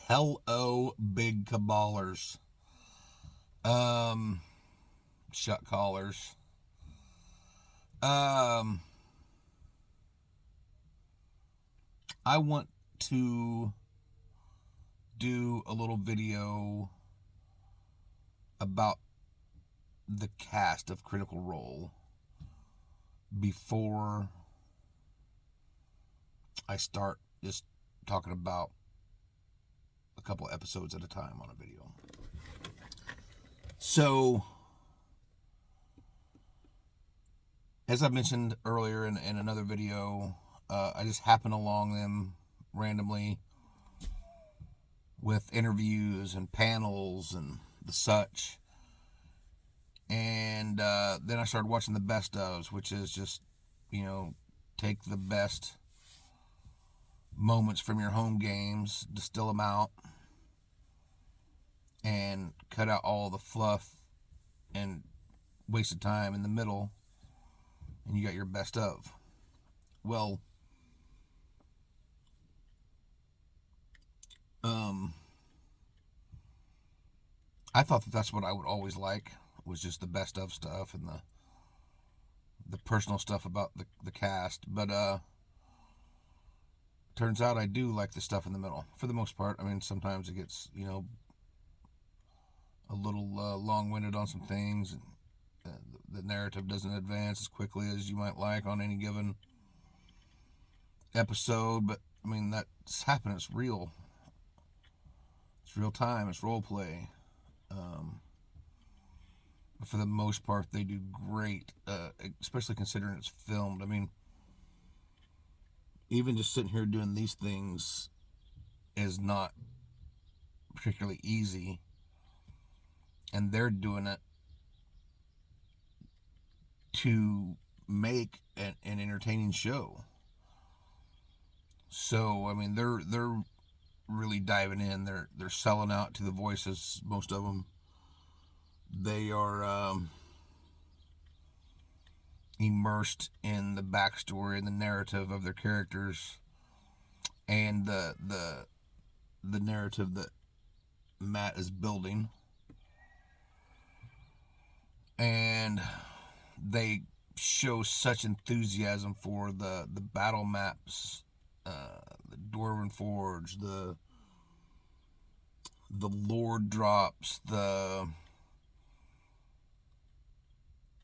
Hello, big caballers. Um, Shut callers. Um, I want to do a little video about the cast of Critical Role before I start just talking about a couple episodes at a time on a video. So, as I mentioned earlier in another video, I just happen along them randomly with interviews and panels and the such. And then I started watching the best ofs, which is just, take the best moments from your home games, distill them out, and cut out all the fluff and wasted time in the middle, and you got your best of. Well, um, I thought that's what I would always like, was just the best of stuff and the personal stuff about the cast. But turns out I do like the stuff in the middle for the most part. I mean, sometimes it gets a little long-winded on some things, and the narrative doesn't advance as quickly as you might like on any given episode. But I mean, that's happening. It's real. It's real time. It's role play. But for the most part, they do great, especially considering it's filmed. I mean, even just sitting here doing these things is not particularly easy, and they're doing it to make an entertaining show. So I mean, they're really diving in. They're selling out to the voices. Most of them. They are immersed in the backstory and the narrative of their characters, and the narrative that Matt is building, and they show such enthusiasm for the battle maps, the Dwarven Forge, the Lord drops, the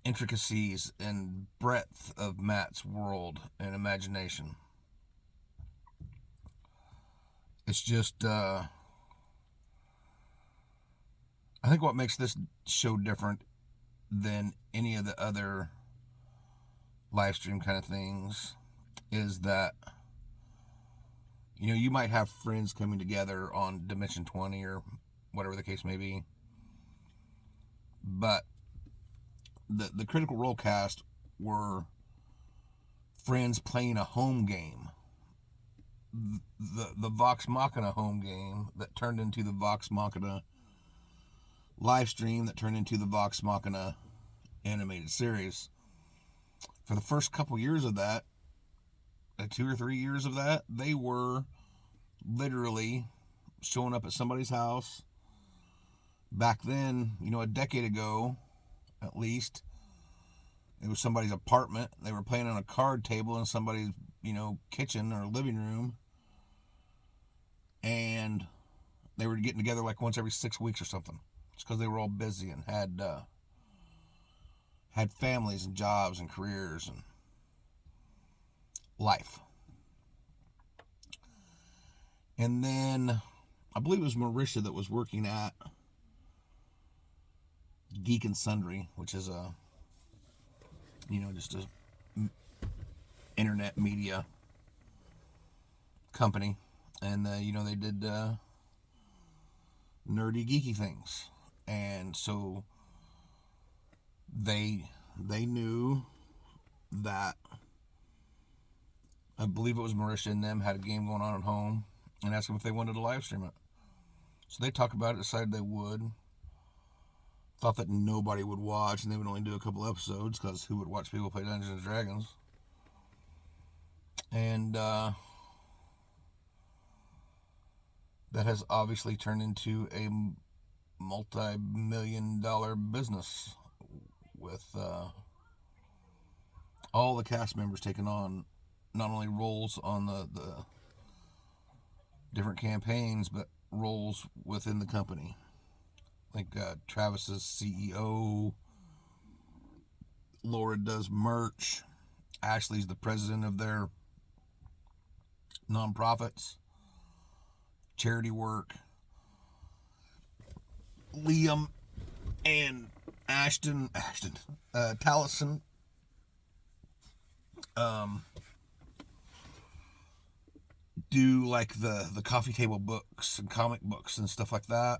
intricacies and breadth of Matt's world and imagination. It's just, I think what makes this show different than any of the other live stream kind of things is that, you might have friends coming together on Dimension 20 or whatever the case may be, but the Critical Role cast were friends playing a home game, the Vox Machina home game that turned into the Vox Machina live stream that turned into the Vox Machina animated series. For the first couple years of that, 2 or 3 years of that, they were literally showing up at somebody's house. Back then, a decade ago at least, it was somebody's apartment. They were playing on a card table in somebody's, kitchen or living room. And they were getting together like once every 6 weeks or something. Just because they were all busy and had families and jobs and careers and life. And then I believe it was Marisha that was working at Geek and Sundry, which is just a internet media company. And, they did nerdy, geeky things. And so they knew that, I believe it was Marisha and them had a game going on at home and asked them if they wanted to live stream it. So they talked about it, decided they would. Thought that nobody would watch and they would only do a couple episodes because who would watch people play Dungeons and Dragons? And that has obviously turned into a multi-million-dollar business with all the cast members taking on not only roles on the different campaigns, but roles within the company. Like Travis's CEO, Laura does merch, Ashley's the president of their nonprofits, charity work. Liam and Taliesin, do like the coffee table books and comic books and stuff like that.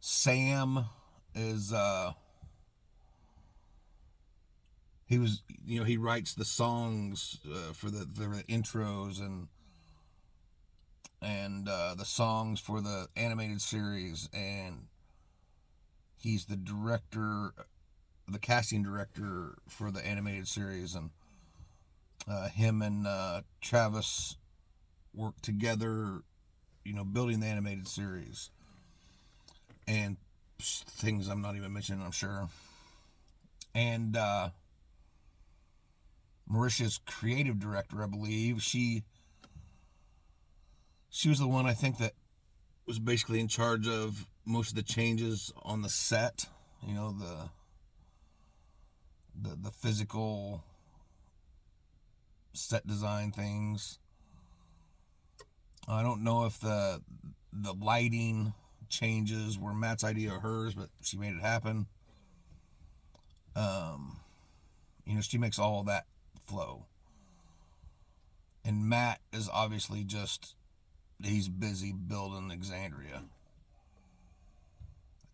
Sam is he writes the songs for the intros and the songs for the animated series, and he's the director, the casting director for the animated series, and him and Travis work together, building the animated series and things I'm not even mentioning, I'm sure. And Marisha's creative director, I believe, she was the one, I think, that was basically in charge of most of the changes on the set. The physical set design things. I don't know if the lighting changes were Matt's idea or hers, but she made it happen. She makes all of that flow. And Matt is obviously he's busy building Exandria.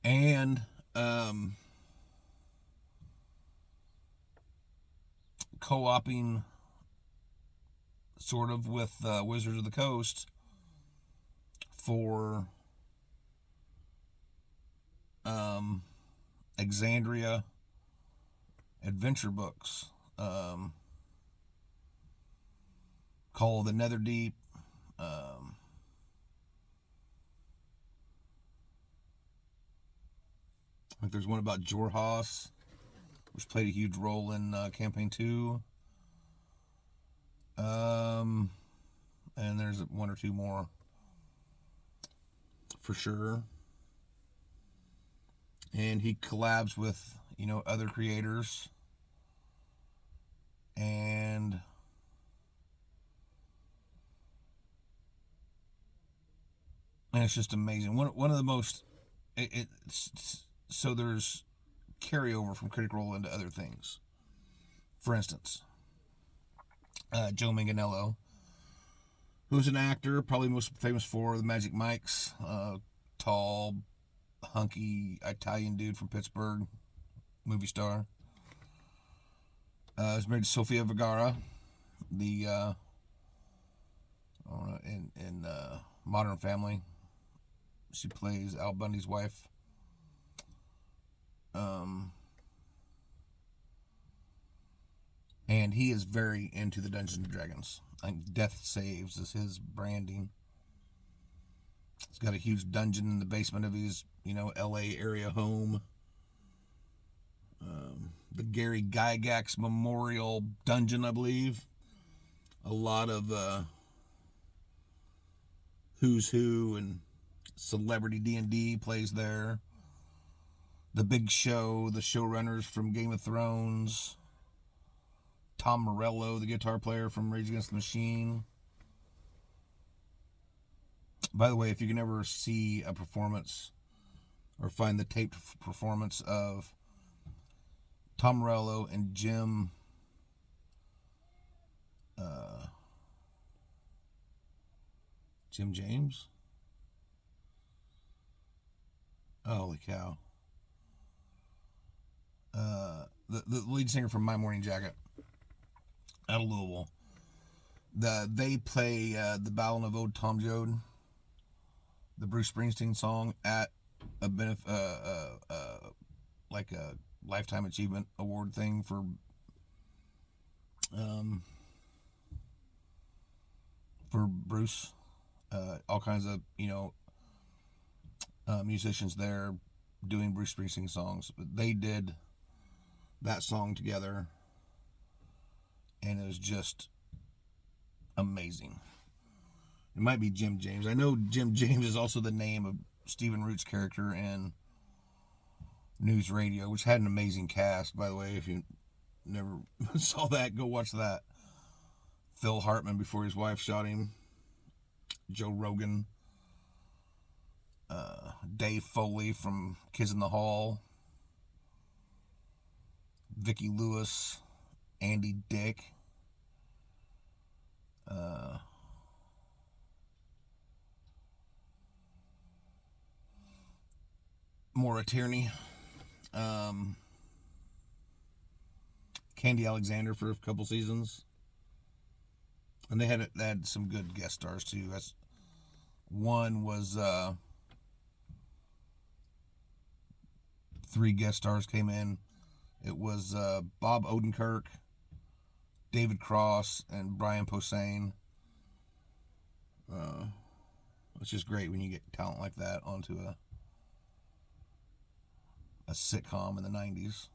And co-oping sort of with Wizards of the Coast for Exandria adventure books, called The Netherdeep. I think there's one about Jorhaus, which played a huge role in Campaign 2. And there's one or two more for sure. And he collabs with, other creators. And it's just amazing. One of the most, so there's carryover from Critical Role into other things. For instance, Joe Manganiello, who's an actor, probably most famous for the Magic Mikes, tall, hunky Italian dude from Pittsburgh, movie star. Is married to Sofia Vergara, the in Modern Family. She plays Al Bundy's wife. And he is very into the Dungeons and Dragons. I think Death Saves is his branding. He's got a huge dungeon in the basement of his, LA area home. The Gary Gygax Memorial Dungeon, I believe. A lot of who's who and celebrity D&D plays there. The Big Show, the showrunners from Game of Thrones. Tom Morello, the guitar player from Rage Against the Machine. By the way, if you can ever see a performance or find the taped performance of Tom Morello and Jim James? Holy cow. The lead singer from My Morning Jacket out of Louisville. They play the Ballad of Old Tom Joad, the Bruce Springsteen song, at a like a Lifetime Achievement Award thing for Bruce, All kinds of, musicians there doing Bruce Springsteen songs. But they did that song together, and it was just amazing. It might be Jim James. I know Jim James is also the name of Stephen Root's character in News Radio, which had an amazing cast, by the way. If you never saw that, go watch that. Phil Hartman before his wife shot him. Joe Rogan. Dave Foley from Kids in the Hall. Vicki Lewis. Andy Dick. Maura Tierney. Candy Alexander for a couple seasons. And they had some good guest stars too. One was 3 guest stars came in. It was Bob Odenkirk, David Cross, and Brian Posehn. It's just great when you get talent like that onto a sitcom in the 90s.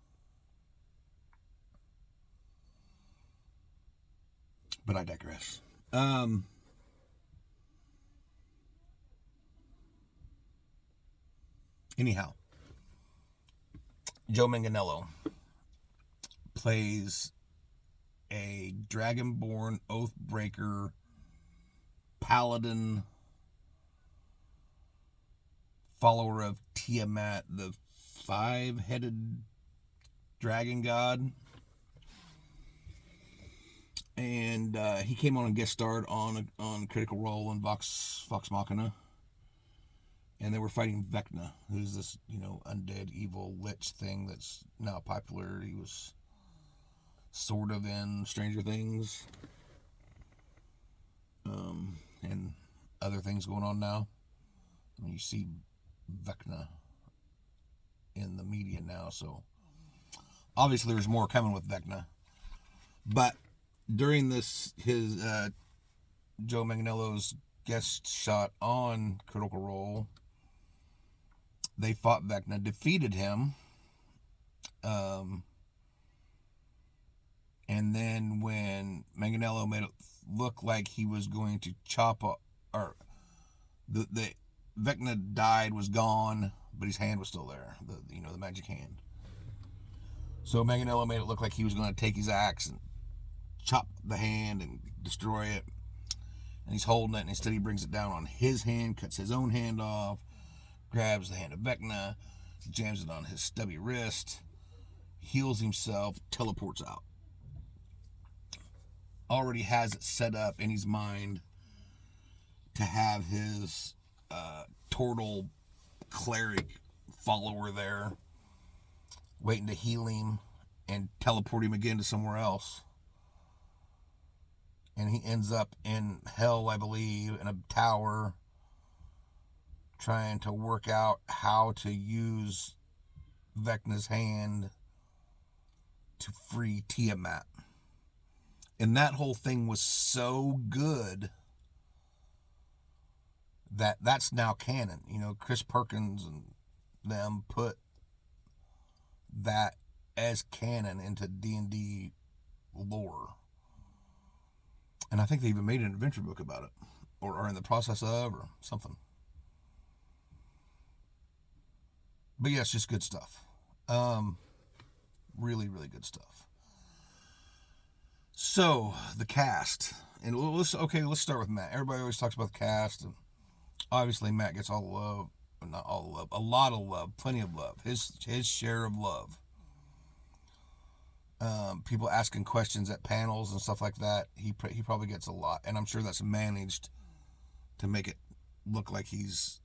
But I digress. Anyhow, Joe Manganiello plays a dragonborn oathbreaker paladin follower of Tiamat, the 5-headed dragon god. And he came on and guest starred on Critical Role in Vox Machina. And they were fighting Vecna, who's this, undead evil lich thing that's now popular. He was sort of in Stranger Things. And other things going on now. I mean, you see Vecna in the media now, so obviously there's more coming with Vecna. But during his Joe Manganiello's guest shot on Critical Role, they fought Vecna, defeated him, and then when Manganiello made it look like he was going to chop up, or the Vecna died, was gone, but his hand was still there, the magic hand. So Manganiello made it look like he was going to take his axe and chop the hand and destroy it. And he's holding it, and instead he brings it down on his hand, cuts his own hand off, grabs the hand of Vecna, jams it on his stubby wrist, heals himself, teleports out. Already has it set up in his mind to have his turtle cleric follower there, waiting to heal him and teleport him again to somewhere else. And he ends up in hell, I believe, in a tower, trying to work out how to use Vecna's hand to free Tiamat. And that whole thing was so good that that's now canon. Chris Perkins and them put that as canon into D&D lore. And I think they even made an adventure book about it, or are in the process of, or something. But yeah, it's just good stuff. Really, really good stuff. So, the cast. And let's start with Matt. Everybody always talks about the cast, and obviously Matt gets all the love. Not all the love. A lot of love. Plenty of love. His share of love. People asking questions at panels and stuff like that. He probably gets a lot, and I'm sure that's managed to make it look like he's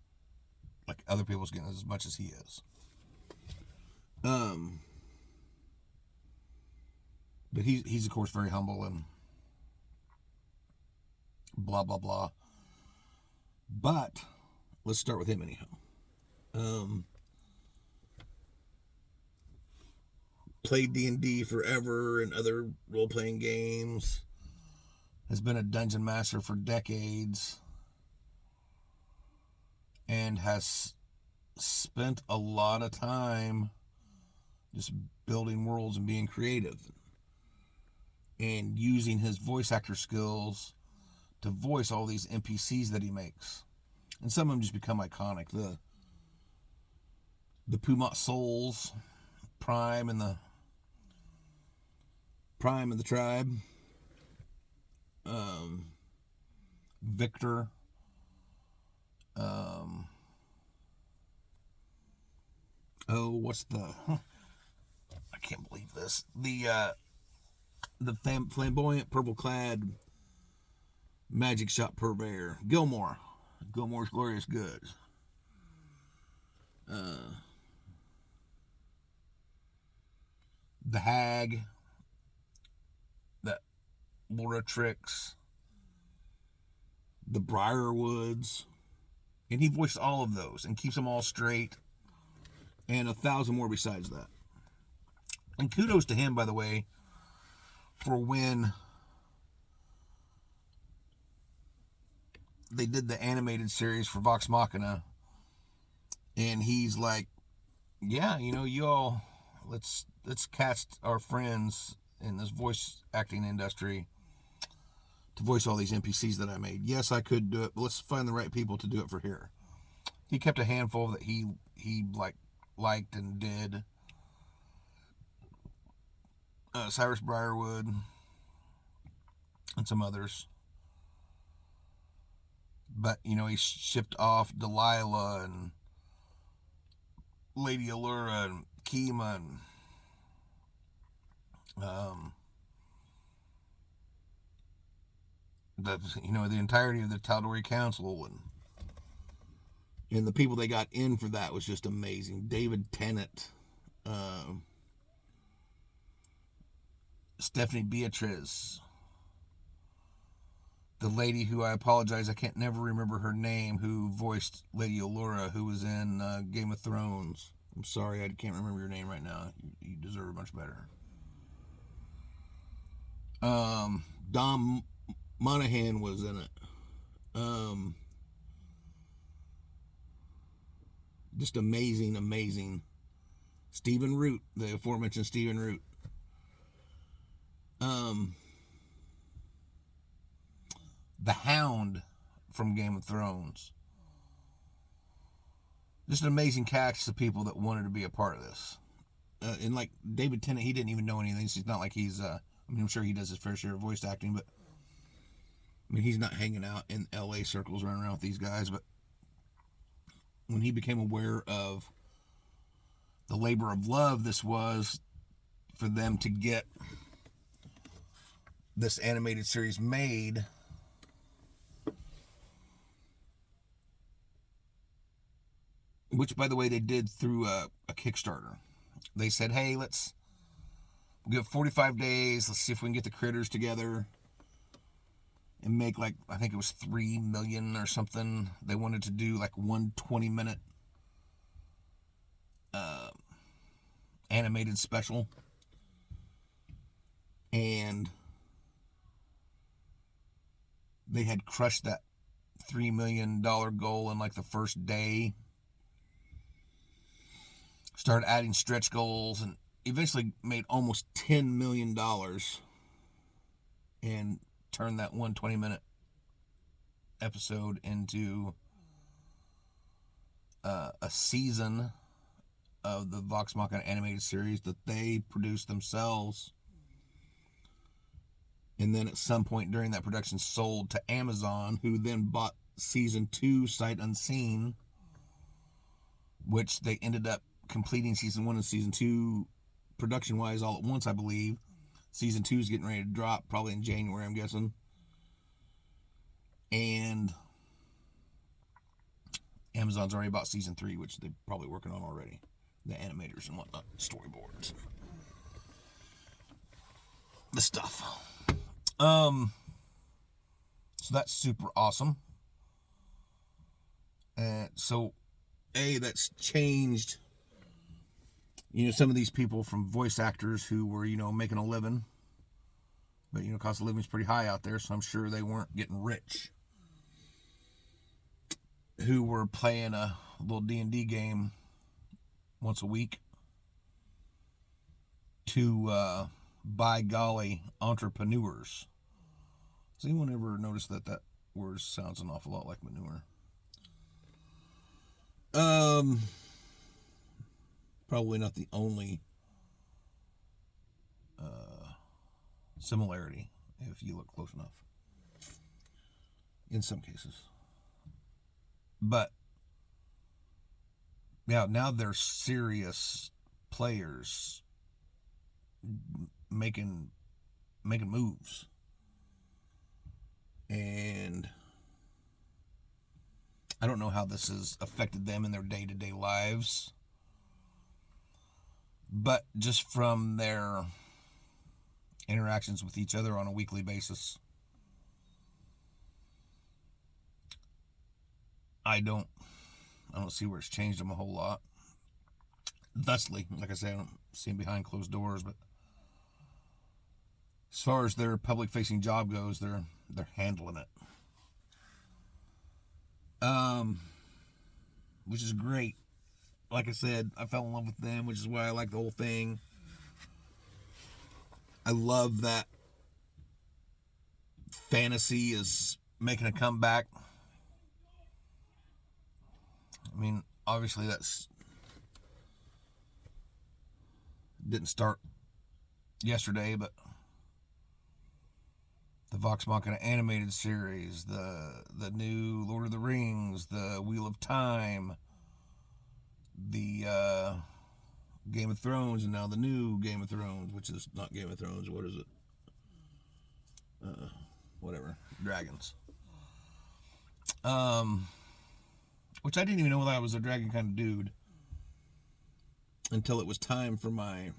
like other people's getting as much as he is. But he's of course very humble and blah blah blah. But let's start with him anyhow. Played D&D forever and other role-playing games. Has been a dungeon master for decades. and has spent a lot of time just building worlds and being creative and using his voice actor skills to voice all these NPCs that he makes. And some of them just become iconic. The Pumat Souls, Prime and the Tribe, Victor, what's the? I can't believe this. The flamboyant purple-clad magic shop purveyor, Gilmore's Glorious Goods. The Hag, that Laura Tricks, the Briarwoods, and he voiced all of those and keeps them all straight, and 1,000 more besides that. And kudos to him, by the way, for when they did the animated series for Vox Machina, and he's like, yeah, you all, let's cast our friends in this voice acting industry to voice all these NPCs that I made. Yes, I could do it, but let's find the right people to do it for here. He kept a handful that he liked and did. Cyrus Briarwood and some others. But, he shipped off Delilah and Lady Allura and Kima and the entirety of the Tal'Dorei Council, and the people they got in for that was just amazing. David Tennant, Stephanie Beatriz, the lady who I apologize, I can't never remember her name, who voiced Lady Allura, who was in Game of Thrones. I'm sorry, I can't remember your name right now. You deserve much better. Dom Monahan was in it. Just amazing. Stephen Root, the aforementioned Stephen Root. The Hound from Game of Thrones. Just an amazing cast of people that wanted to be a part of this. And like David Tennant, he didn't even know anything. It's not like he's, I'm sure he does his fair share of voice acting, but he's not hanging out in LA circles running around with these guys. But when he became aware of the labor of love this was for them to get this animated series made, which, by the way, they did through a Kickstarter. They said, hey, we'll give 45 days. Let's see if we can get the critters together and make, I think it was $3 million or something. They wanted to do one 20-minute animated special. And they had crushed that $3 million goal in the first day. Started adding stretch goals and eventually made almost $10 million and turned that 120-minute episode into a season of the Vox Machina animated series that they produced themselves, and then at some point during that production sold to Amazon, who then bought season 2 sight unseen, which they ended up completing season 1 and season 2 production-wise all at once, I believe. Season 2 is getting ready to drop probably in January, I'm guessing. And Amazon's already bought season 3, which they're probably working on already. The animators and whatnot, storyboards, the stuff. So that's super awesome. And so, that's changed, some of these people from voice actors who were, making a living. But, cost of living is pretty high out there, so I'm sure they weren't getting rich. who were playing a little D&D game once a week to by golly entrepreneurs. Has anyone ever noticed that that word sounds an awful lot like manure? Probably not the only similarity if you look close enough in some cases. But yeah, now they're serious players making moves, and I don't know how this has affected them in their day-to-day lives, but just from their interactions with each other on a weekly basis, I don't see where it's changed them a whole lot. Thusly, like I say, I don't see them behind closed doors, but as far as their public-facing job goes, they're handling it, which is great. Like I said, I fell in love with them, which is why I like the whole thing. I love that fantasy is making a comeback. I mean, obviously that's didn't start yesterday, but the Vox Machina animated series, the new Lord of the Rings, the Wheel of Time, the Game of Thrones, and now the new Game of Thrones, which is not Game of Thrones. What is it? Whatever. Dragons. Which I didn't even know that I was a dragon kind of dude until it was time for my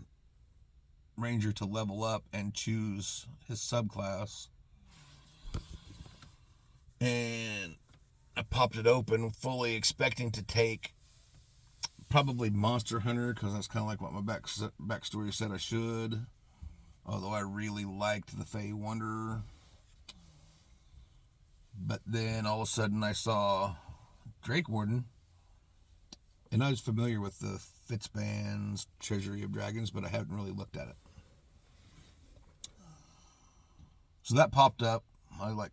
ranger to level up and choose his subclass. And I popped it open fully expecting to take probably Monster Hunter, because that's kind of like what my backstory said I should. Although I really liked the Fey Wanderer. But then all of a sudden I saw Drake Warden. And I was familiar with the Fitzban's Treasury of Dragons, but I hadn't really looked at it. So that popped up. I was like,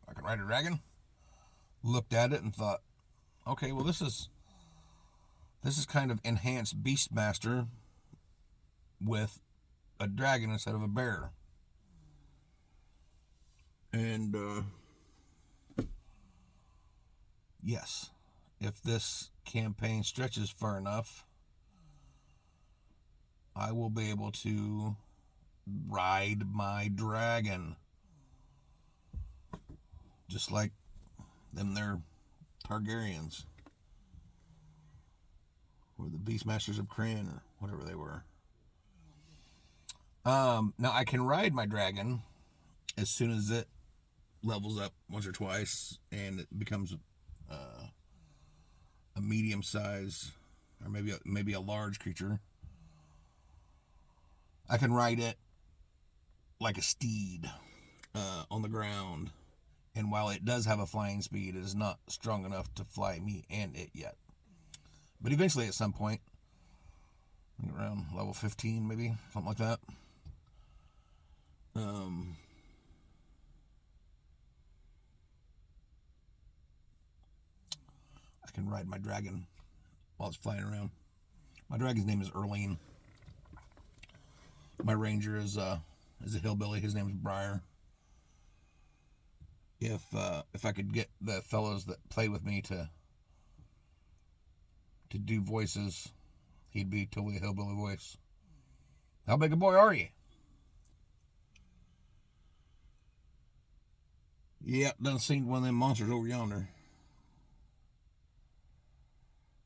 I can ride a dragon? Looked at it and thought, okay, well this is kind of enhanced Beastmaster with a dragon instead of a bear. And yes, if this campaign stretches far enough, I will be able to ride my dragon. Just like them they're Targaryens. Or the Beastmasters of Kryn, or whatever they were. Now I can ride my dragon as soon as it levels up once or twice and it becomes a medium size, or maybe a large creature. I can ride it like a steed on the ground, and while it does have a flying speed, it is not strong enough to fly me and it yet. But eventually, at some point, around level 15, maybe something like that, I can ride my dragon while it's flying around. My dragon's name is Erlene. My ranger is a hillbilly. His name's Briar. If I could get the fellows that play with me to do voices, he'd be totally a hillbilly voice. How big a boy are you? Yeah, done seen one of them monsters over yonder.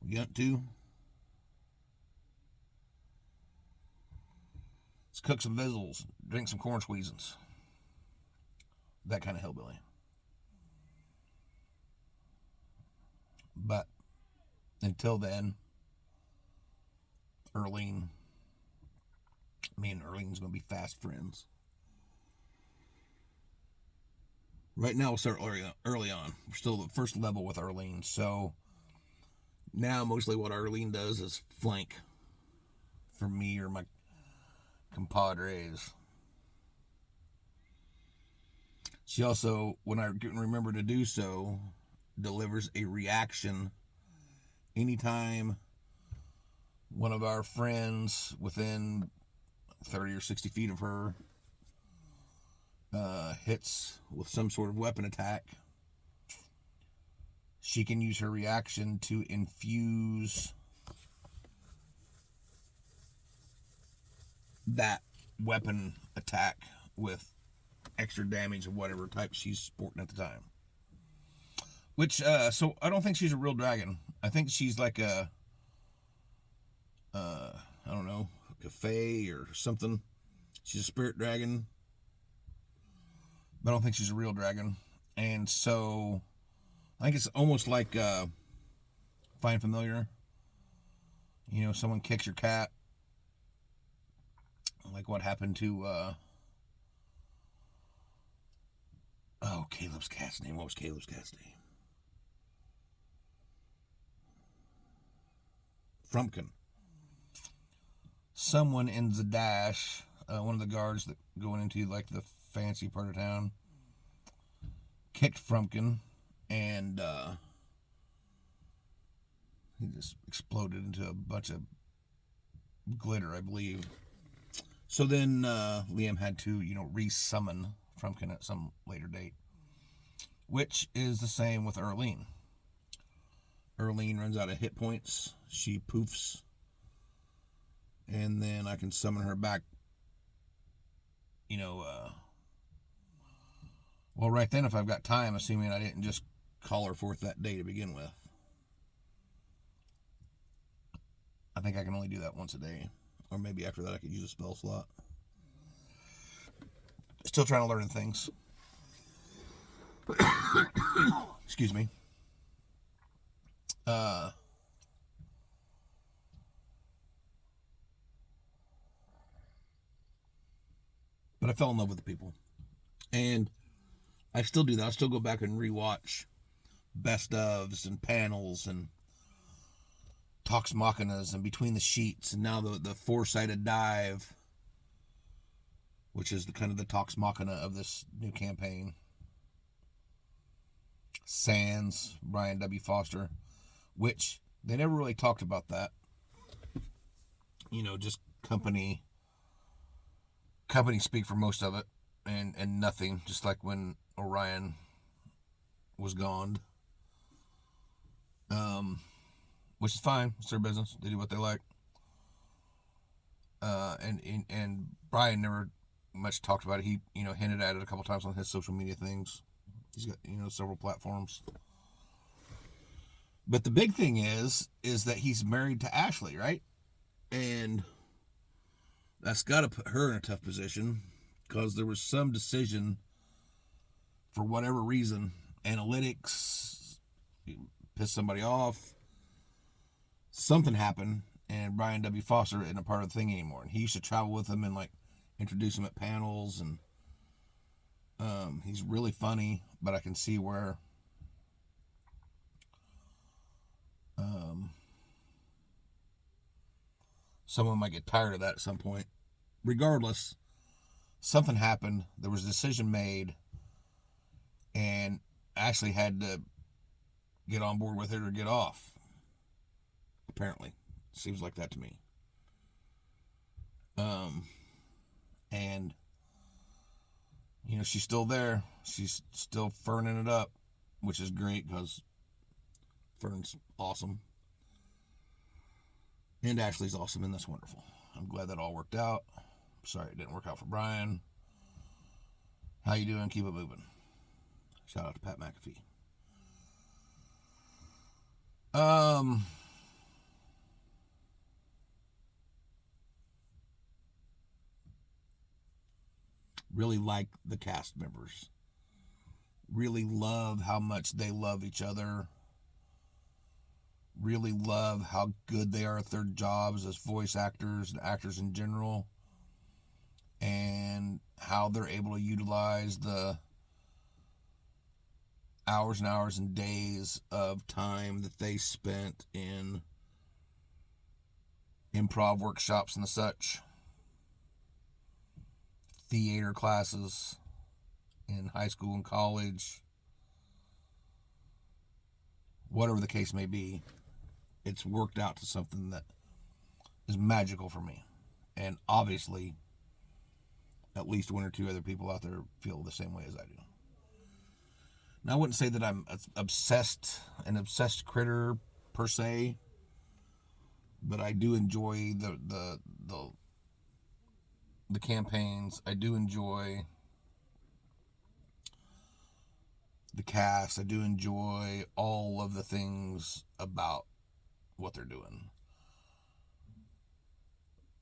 We got to. Let's cook some vessels, drink some corn squeezins. That kind of hillbilly. But until then, me and Erlene's going to be fast friends. Right now, we'll start early on. We're still the first level with Arlene. So now, mostly what Arlene does is flank for me or my compadres. She also, when I can remember to do so, delivers a reaction anytime one of our friends within 30 or 60 feet of her hits with some sort of weapon attack. She can use her reaction to infuse that weapon attack with extra damage of whatever type she's sporting at the time. Which, so I don't think she's a real dragon. I think she's like I don't know, like a fae or something. She's a spirit dragon, but I don't think she's a real dragon. And so I think it's almost like Find Familiar. You know, someone kicks your cat. Like what happened to Caleb's cat's name. What was Caleb's cat's name? Frumpkin. Someone in the dash, one of the guards that going into like the fancy part of town, kicked Frumpkin, and he just exploded into a bunch of glitter, I believe. So then Liam had to, resummon Frumpkin at some later date, which is the same with Arlene. Arlene runs out of hit points. She poofs. And then I can summon her back, well, right then if I've got time, assuming I didn't just call her forth that day to begin with. I think I can only do that once a day. Or maybe after that I could use a spell slot. Still trying to learn things. Excuse me. But I fell in love with the people. And I still do that. I still go back and rewatch best ofs and panels and Talks Machinas and Between the Sheets, and now the four-sided dive, which is the kind of the Talks Machina of this new campaign. Sans, Brian W. Foster, which they never really talked about that. Just company speak for most of it, and nothing. Just like when Orion was gone. Which is fine. It's their business. They do what they like. And Brian never much talked about it. He hinted at it a couple times on his social media things. He's got several platforms. But the big thing is that he's married to Ashley, right? And that's got to put her in a tough position because there was some decision, for whatever reason, analytics pissed somebody off. Something happened, and Brian W. Foster isn't a part of the thing anymore. And he used to travel with him and like introduce him at panels, and he's really funny. But I can see where someone might get tired of that at some point. Regardless, something happened. There was a decision made, and Ashley had to get on board with it or get off. Apparently, seems like that to me. And she's still there. She's still ferning it up, which is great because Fern's awesome. And Ashley's awesome, and that's wonderful. I'm glad that all worked out. Sorry it didn't work out for Brian. How you doing? Keep it moving. Shout out to Pat McAfee. Really like the cast members. Really love how much they love each other. Really love how good they are at their jobs as voice actors and actors in general, and how they're able to utilize the hours and hours and days of time that they spent in improv workshops and such, theater classes in high school and college, whatever the case may be, it's worked out to something that is magical for me. And obviously, at least one or two other people out there feel the same way as I do. Now, I wouldn't say that I'm an obsessed critter per se, but I do enjoy the campaigns. I do enjoy the cast. I do enjoy all of the things about what they're doing.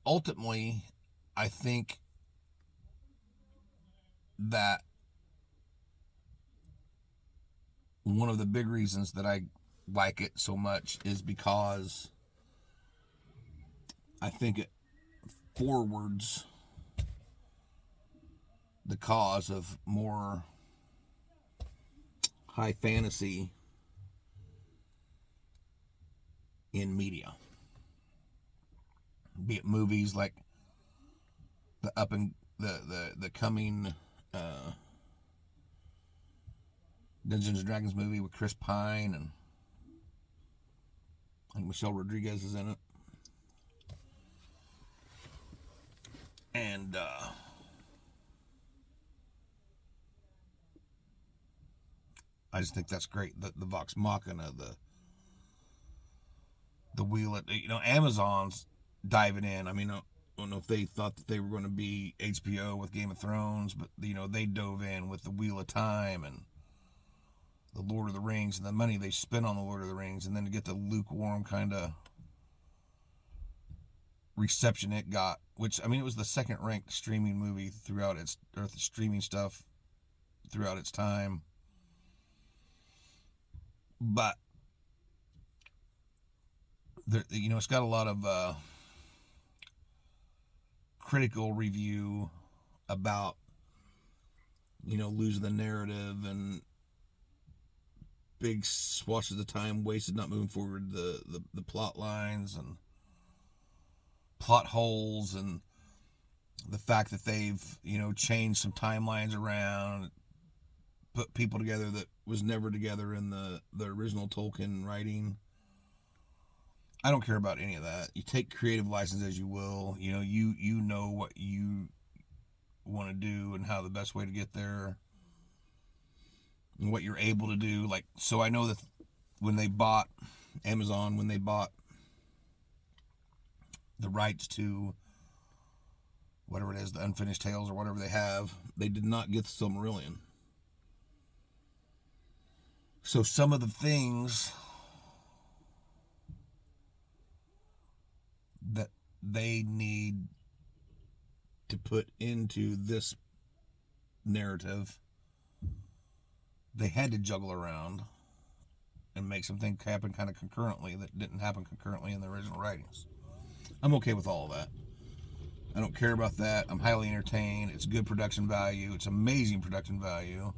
Ultimately, I think that one of the big reasons that I like it so much is because I think it forwards the cause of more high fantasy in media, be it movies like the coming Dungeons and Dragons movie with Chris Pine, and I think Michelle Rodriguez is in it. And I just think that's great. The Vox Machina, the wheel at, Amazon's diving in. I mean, I don't know if they thought that they were going to be HBO with Game of Thrones, but they dove in with the Wheel of Time and the Lord of the Rings, and the money they spent on the Lord of the Rings, and then to get the lukewarm kind of reception it got, which, I mean, it was the second ranked streaming movie throughout or the streaming stuff throughout its time. But it's got a lot of critical review about losing the narrative and big swatches of time wasted not moving forward the plot lines and plot holes, and the fact that they've changed some timelines around, put people together that was never together in the original Tolkien writing. I don't care about any of that. You take creative license as you will. You know what you want to do and how the best way to get there and what you're able to do. Like, so I know that when they bought Amazon, when they bought the rights to whatever it is, the Unfinished Tales or whatever they have, they did not get the Silmarillion. So some of the things that they need to put into this narrative, they had to juggle around and make some things happen kind of concurrently that didn't happen concurrently in the original writings. I'm okay with all of that. I don't care about that. I'm highly entertained. It's good production value. It's amazing production value.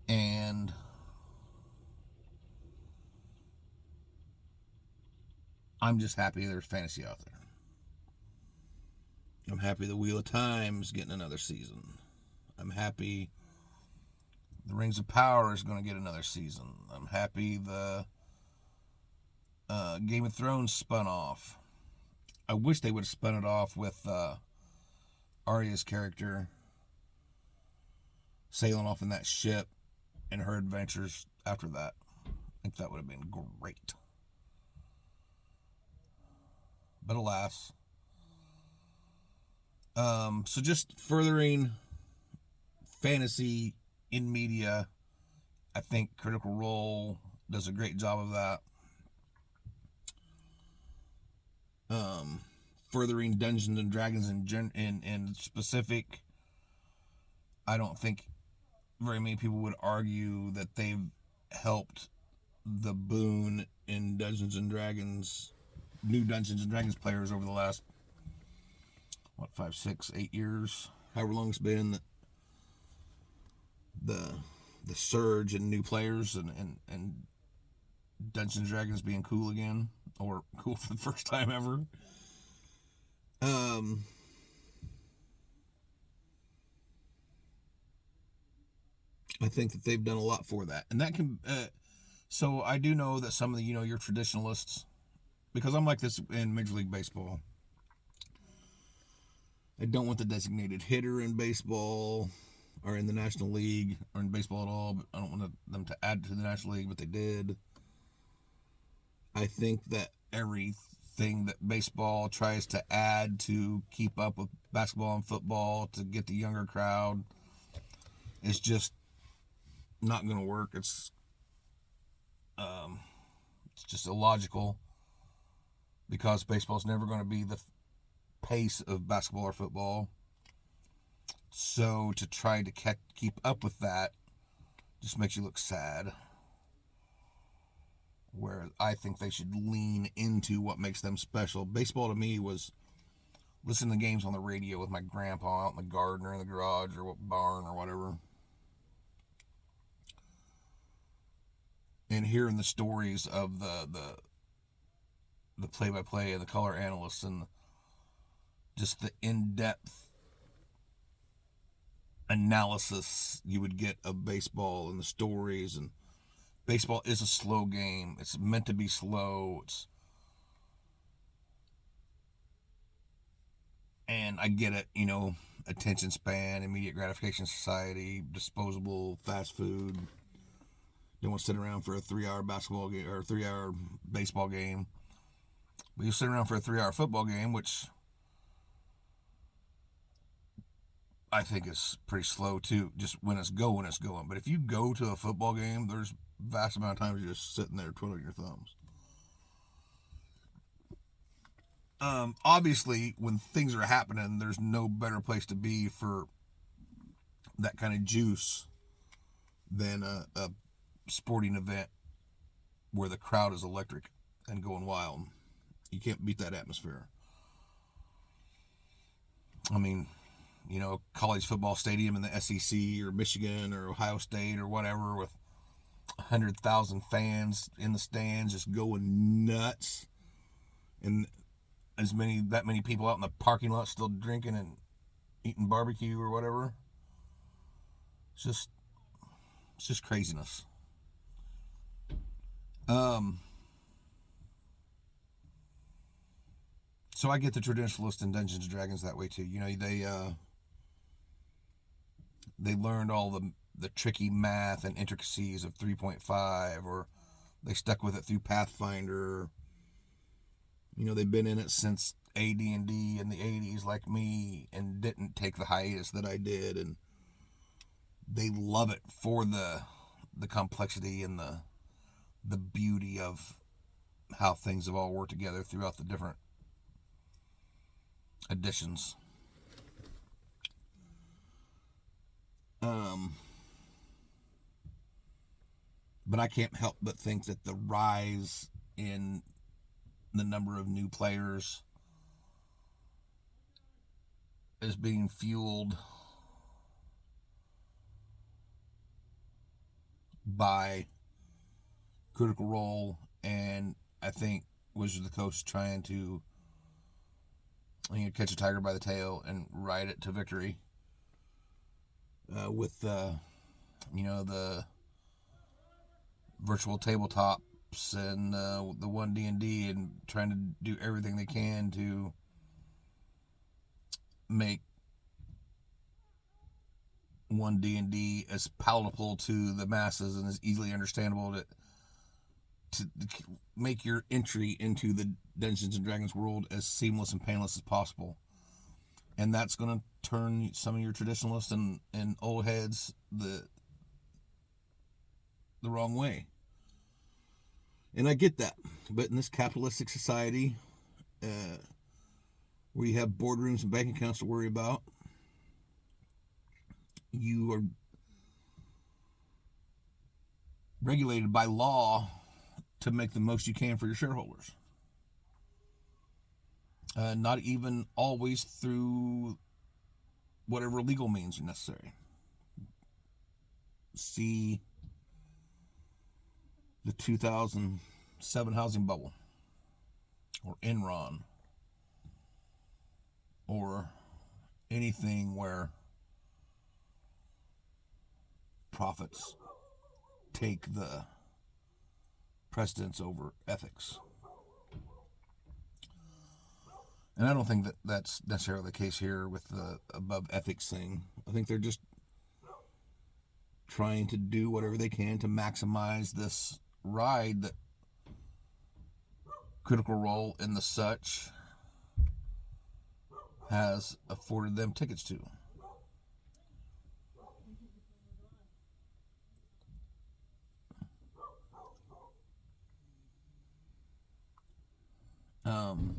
And I'm just happy there's fantasy out there. I'm happy the Wheel of Time's getting another season. I'm happy the Rings of Power is going to get another season. I'm happy the Game of Thrones spun off. I wish they would have spun it off with Arya's character sailing off in that ship and her adventures after that. I think that would have been great. But alas. So just furthering fantasy in media, I think Critical Role does a great job of that. Furthering Dungeons and Dragons in specific, I don't think very many people would argue that they've helped the boon in Dungeons and Dragons, new Dungeons and Dragons players over the last 5, 6, 8 years, however long it's been, that the the surge in new players and Dungeons and Dragons being cool again, or cool for the first time ever. I think that they've done a lot for that, and that can. So I do know that some of the your traditionalists, because I'm like this in Major League Baseball. I don't want the designated hitter in baseball or in the National League or in baseball at all, but I don't want them to add to the National League, but they did. I think that everything that baseball tries to add to keep up with basketball and football to get the younger crowd is just not going to work. It's just illogical because baseball's never going to be the pace of basketball or football. So to try to keep up with that just makes you look sad. Where I think they should lean into what makes them special. Baseball to me was listening to games on the radio with my grandpa out in the garden or in the garage or barn or whatever. And hearing the stories of the play-by-play and the color analysts and just the in-depth analysis you would get of baseball and the stories. And baseball is a slow game. It's meant to be slow. And I get it, attention span, immediate gratification society, disposable fast food. Don't want to sit around for a 3-hour basketball game or a 3-hour baseball game. But you sit around for a 3-hour football game, which I think is pretty slow too. Just when it's going, it's going. But if you go to a football game, there's vast amount of times you're just sitting there twiddling your thumbs. Obviously, when things are happening, there's no better place to be for that kind of juice than a sporting event where the crowd is electric and going wild. You can't beat that atmosphere. I mean, college football stadium in the SEC or Michigan or Ohio State or whatever with 100,000 fans in the stands just going nuts, and that many people out in the parking lot still drinking and eating barbecue or whatever. It's just craziness. So I get the traditionalists in Dungeons and Dragons that way too. They learned all the tricky math and intricacies of 3.5, or they stuck with it through Pathfinder. They've been in it since AD&D in the 80s like me and didn't take the hiatus that I did, and they love it for the complexity and the beauty of how things have all worked together throughout the different editions. But I can't help but think that the rise in the number of new players is being fueled by Critical Role, and I think Wizards of the Coast trying to catch a tiger by the tail and ride it to victory with the virtual tabletops and the one D&D, and trying to do everything they can to make one D&D as palatable to the masses and as easily understandable to make your entry into the Dungeons and Dragons world as seamless and painless as possible. And that's going to turn some of your traditionalists and old heads the wrong way. And I get that. But in this capitalistic society, where you have boardrooms and bank accounts to worry about, you are regulated by law to make the most you can for your shareholders. Not even always through whatever legal means are necessary. see the 2007 housing bubble, or Enron, or anything where profits take the precedence over ethics. And I don't think that that's necessarily the case here with the above ethics thing. I think they're just trying to do whatever they can to maximize this ride that Critical Role and the such has afforded them tickets to. Um,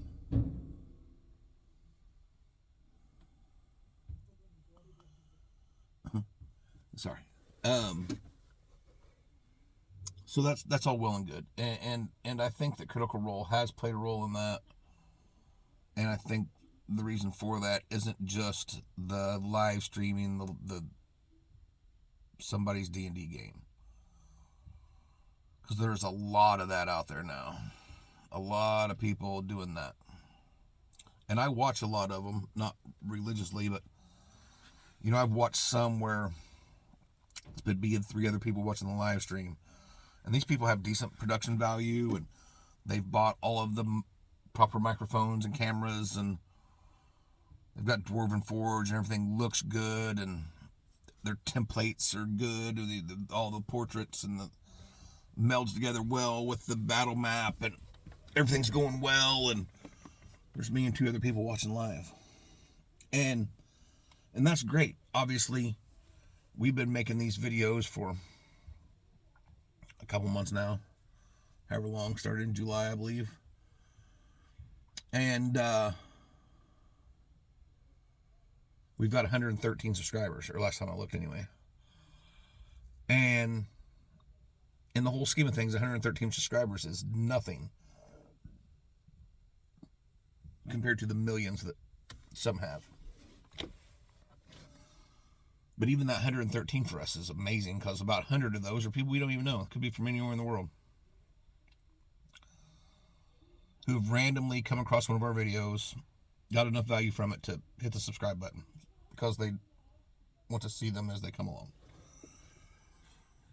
sorry. So that's all well and good, and I think that Critical Role has played a role in that, and I think the reason for that isn't just the live streaming the somebody's D&D game, because there's a lot of that out there now, a lot of people doing that, and I watch a lot of them, not religiously, but I've watched some where it's been me and 3 other people watching the live stream, and these people have decent production value, and they've bought all of the proper microphones and cameras, and they've got Dwarven Forge, and everything looks good, and their templates are good, all the portraits and the melds together well with the battle map, and everything's going well, and there's me and 2 other people watching live, and that's great. Obviously, we've been making these videos for a couple months now, however long, started in July, I believe, and we've got 113 subscribers, or last time I looked anyway, and in the whole scheme of things, 113 subscribers is nothing compared to the millions that some have. But even that 113 for us is amazing, because about 100 of those are people we don't even know. It could be from anywhere in the world, who have randomly come across one of our videos, got enough value from it to hit the subscribe button because they want to see them as they come along.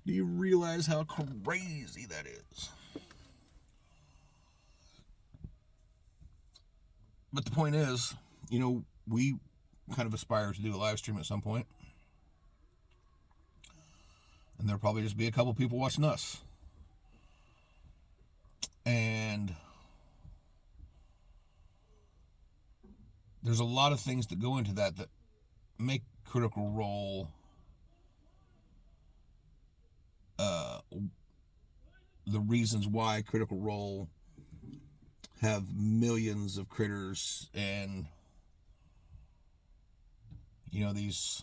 Do you realize how crazy that is? But the point is, we kind of aspire to do a live stream at some point, and there'll probably just be a couple people watching us. And there's a lot of things that go into that make Critical Role the reasons why Critical Role have millions of critters, and these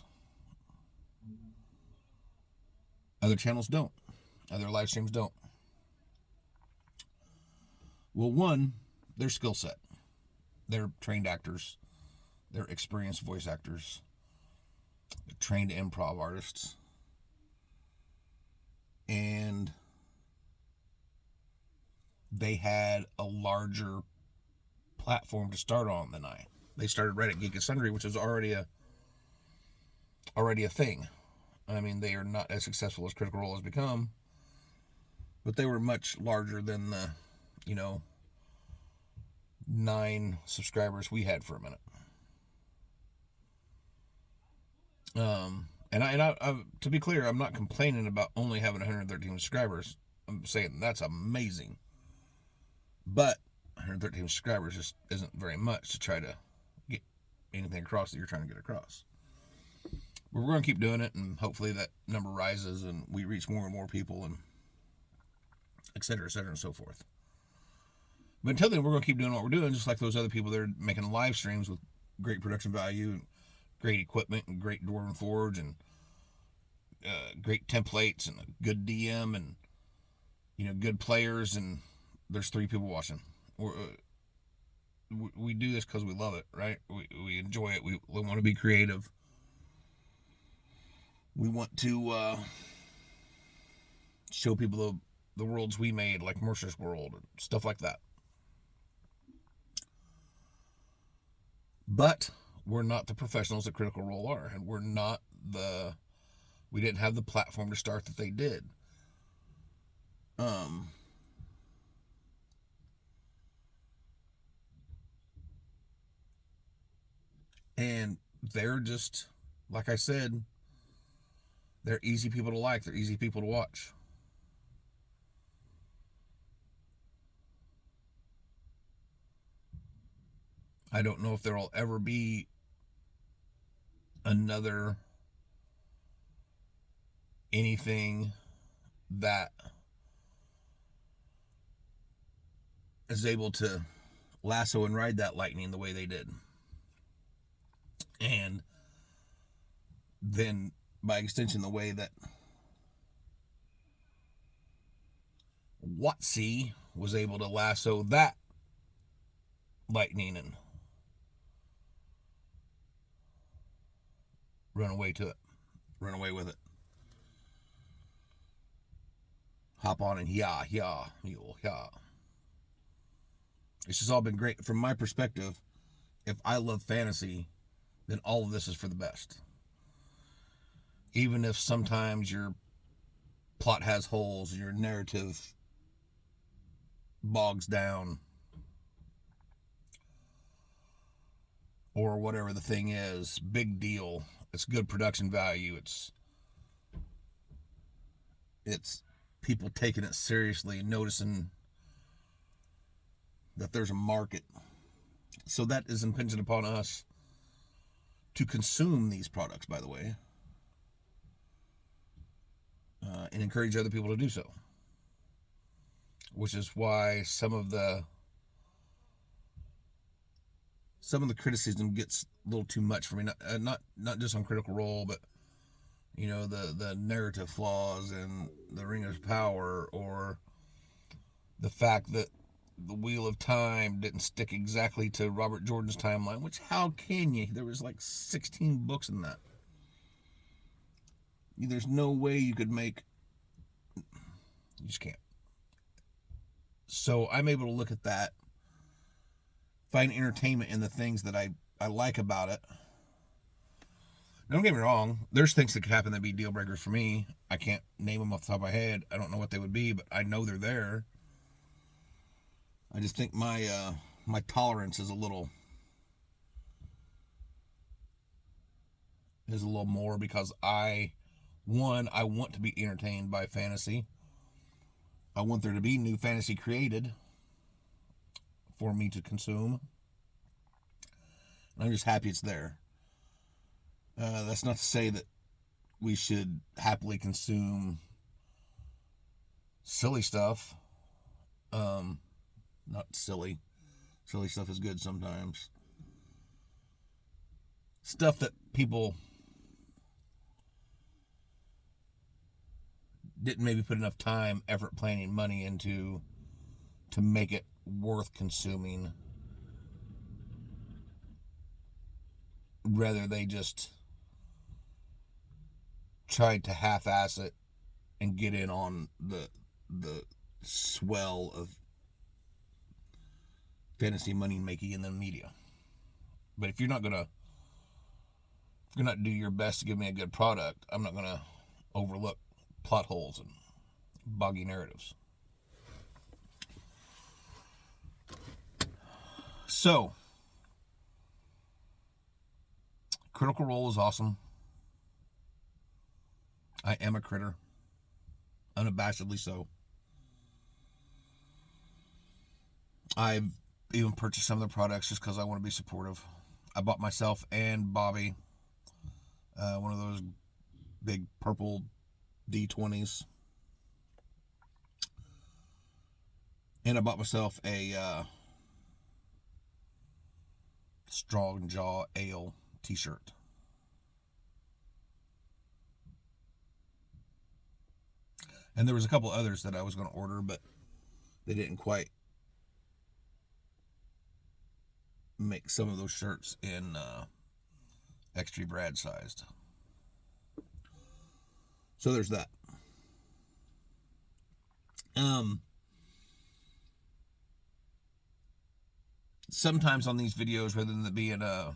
other channels don't, other live streams don't. Well, one, their skill set, they're trained actors, they're experienced voice actors, they're trained improv artists, and they had a larger platform to start on than I. They started right at Geek and Sundry, which was already a thing. I mean, they are not as successful as Critical Role has become, but they were much larger than the 9 subscribers we had for a minute. And I to be clear, I'm not complaining about only having 113 subscribers. I'm saying that's amazing, but 113 subscribers just isn't very much to try to get anything across that you're trying to get across. But we're going to keep doing it, and hopefully that number rises and we reach more and more people, and et cetera, and so forth. But until then, we're going to keep doing what we're doing, just like those other people that are making live streams with great production value and great equipment and great Dwarven Forge and great templates and a good DM and good players, and there's 3 people watching. We do this because we love it, right? We enjoy it. We want to be creative. We want to show people the worlds we made, like Mercer's World, stuff like that. But we're not the professionals that Critical Role are, and we didn't have the platform to start that they did. Um, and they're just, like I said, they're easy people to like. They're easy people to watch. I don't know if there will ever be another anything that is able to lasso and ride that lightning the way they did. And then, by extension, the way that Watsy was able to lasso that lightning and run away to it, run away with it. Hop on and yeah, mule, yeah. It's just all been great. From my perspective, if I love fantasy, then all of this is for the best. Even if sometimes your plot has holes, your narrative bogs down, or whatever the thing is, big deal. It's good production value. It's people taking it seriously, noticing that there's a market. So that is impingent upon us to consume these products, by the way, and encourage other people to do so. Which is why some of the criticism gets a little too much for me. Not just on Critical Role, but the narrative flaws and the Ring of Power, or the fact that the Wheel of Time didn't stick exactly to Robert Jordan's timeline. Which, how can you? There was like 16 books in that. There's no way you could make. You just can't. So I'm able to look at that, find entertainment in the things that I like about it. Don't get me wrong, there's things that could happen that be deal breakers for me. I can't name them off the top of my head. I don't know what they would be, but I know they're there. I just think my tolerance is a little more, because I want to be entertained by fantasy. I want there to be new fantasy created for me to consume. And I'm just happy it's there. That's not to say that we should happily consume silly stuff. Not silly. Silly stuff is good sometimes. Stuff that people didn't maybe put enough time, effort, planning, money into to make it worth consuming. Rather, they just tried to half-ass it and get in on the swell of fantasy money making in the media. But if you're not gonna do your best to give me a good product, I'm not gonna overlook plot holes and boggy narratives. So, Critical Role is awesome. I am a critter, unabashedly so. I've even purchased some of the products just because I want to be supportive. I bought myself and Bobby one of those big purple D20s. And I bought myself a Strong Jaw Ale t-shirt. And there was a couple others that I was going to order, but they didn't quite make some of those shirts in extra Brad sized. So there's that. Um, Sometimes on these videos, rather than it being a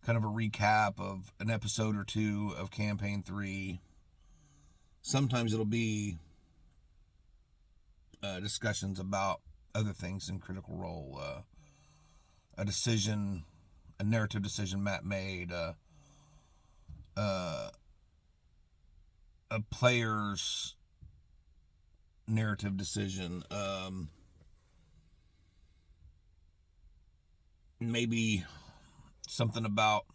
kind of a recap of an episode or two of Campaign 3, sometimes it'll be discussions about other things in Critical Role. A decision, a narrative decision Matt made, uh, a player's narrative decision, maybe something about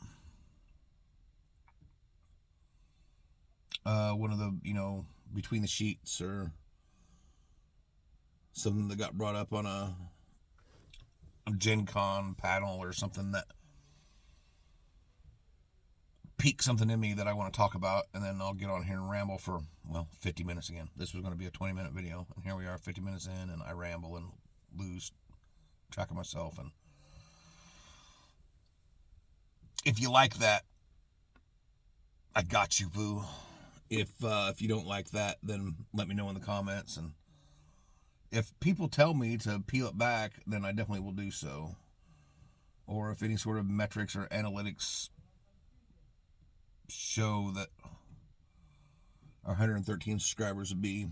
one of the, between the sheets, or something that got brought up on a Gen Con panel, or something that piqued something in me that I want to talk about, and then I'll get on here and ramble for, 50 minutes again. This was going to be a 20-minute video, and here we are 50 minutes in, and I ramble and lose track of myself. And if you like that, I got you, boo. If you don't like that, then let me know in the comments. And if people tell me to peel it back, then I definitely will do so. Or if any sort of metrics or analytics show that our 113 subscribers would be